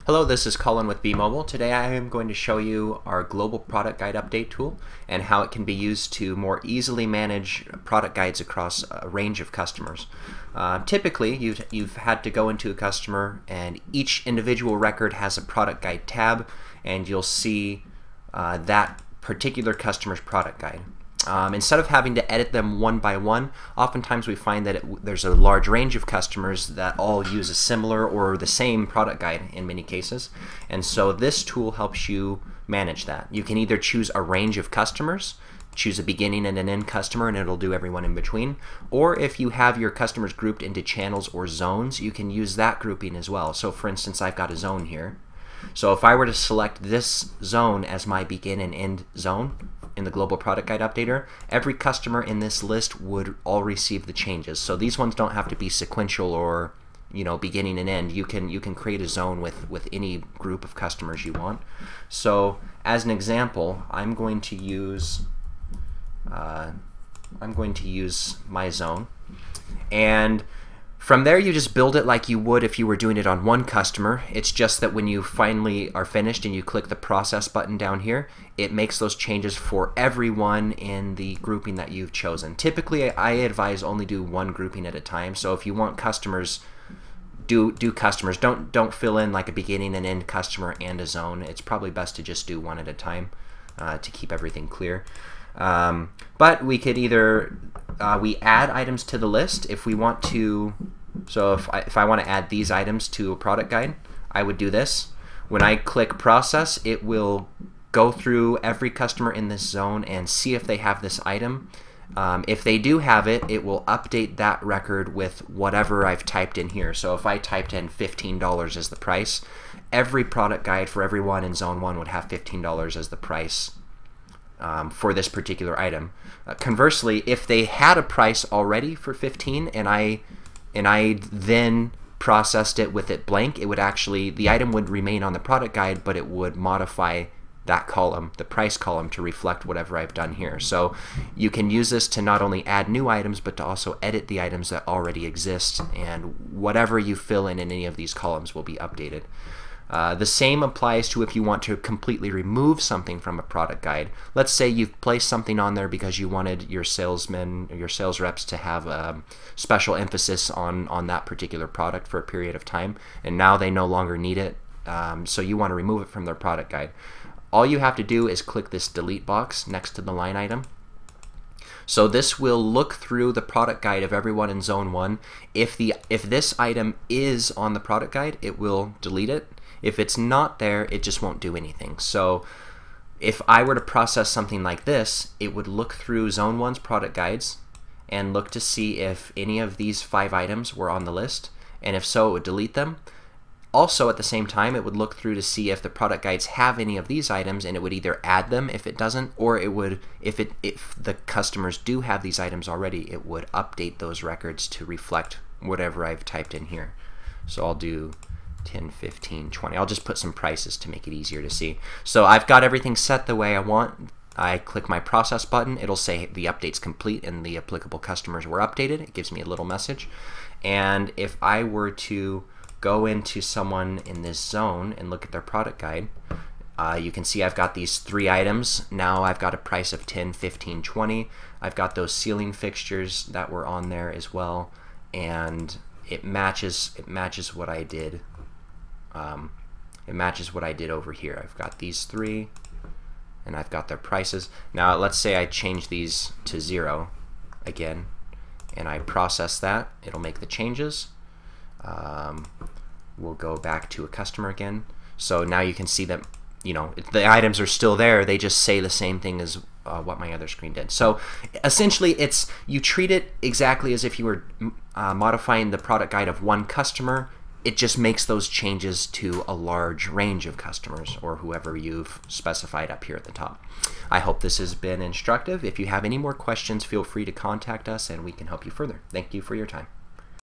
Hello, this is Colin with bMobile. Today I am going to show you our global product guide update tool and how it can be used to more easily manage product guides across a range of customers. Typically, you've had to go into a customer and each individual record has a product guide tab, and you'll see that particular customer's product guide. Instead of having to edit them one by one, oftentimes we find that there's a large range of customers that all use a similar or the same product guide in many cases. And so this tool helps you manage that. You can either choose a range of customers, choose a beginning and an end customer, and it'll do everyone in between. Or if you have your customers grouped into channels or zones, you can use that grouping as well. So for instance, I've got a zone here. So if I were to select this zone as my begin and end zone in the Global Product Guide Updater, every customer in this list would all receive the changes. So these ones don't have to be sequential or beginning and end. You can create a zone with any group of customers you want. So as an example, I'm going to use my zone, and from there, you just build it like you would if you were doing it on one customer. It's just that when you finally are finished and you click the process button down here, it makes those changes for everyone in the grouping that you've chosen. Typically, I advise only do one grouping at a time. So if you want customers, do customers. Don't fill in like a beginning and end customer and a zone. It's probably best to just do one at a time to keep everything clear. But we could either we add items to the list if we want to. So if I want to add these items to a product guide, I would do this. When I click process, it will go through every customer in this zone and see if they have this item. If they do have it, it will update that record with whatever I've typed in here. So if I typed in $15 as the price, every product guide for everyone in zone 1 would have $15 as the price for this particular item. Conversely, if they had a price already for 15 and I then processed it with it blank, it would actually, the item would remain on the product guide, but it would modify that column, the price column, to reflect whatever I've done here. So you can use this to not only add new items, but to also edit the items that already exist, and whatever you fill in any of these columns will be updated. The same applies to if you want to completely remove something from a product guide. Let's say you've placed something on there because you wanted your salesmen or your sales reps to have a special emphasis on that particular product for a period of time, and now they no longer need it, so you want to remove it from their product guide. All you have to do is click this delete box next to the line item. So this will look through the product guide of everyone in zone 1. If this item is on the product guide, it will delete it. If it's not there, it just won't do anything. So if I were to process something like this, it would look through zone 1's product guides and look to see if any of these 5 items were on the list, and if so, it would delete them. Also, at the same time, it would look through to see if the product guides have any of these items, and it would either add them if it doesn't, or it would, if the customers do have these items already, it would update those records to reflect whatever I've typed in here. So I'll do 10, 15, 20. I'll just put some prices to make it easier to see. So I've got everything set the way I want. I click my process button. It'll say the update's complete and the applicable customers were updated. It gives me a little message. And if I were to go into someone in this zone and look at their product guide, you can see I've got these 3 items. Now I've got a price of 10, 15, 20. I've got those ceiling fixtures that were on there as well, and it matches what I did. It matches what I did over here. I've got these 3 and I've got their prices. Now let's say I change these to 0 again and I process that. It'll make the changes. We'll go back to a customer again. So now you can see that the items are still there. They just say the same thing as what my other screen did. So essentially, you treat it exactly as if you were modifying the product guide of one customer. It just makes those changes to a large range of customers or whoever you've specified up here at the top. I hope this has been instructive. If you have any more questions, feel free to contact us and we can help you further. Thank you for your time.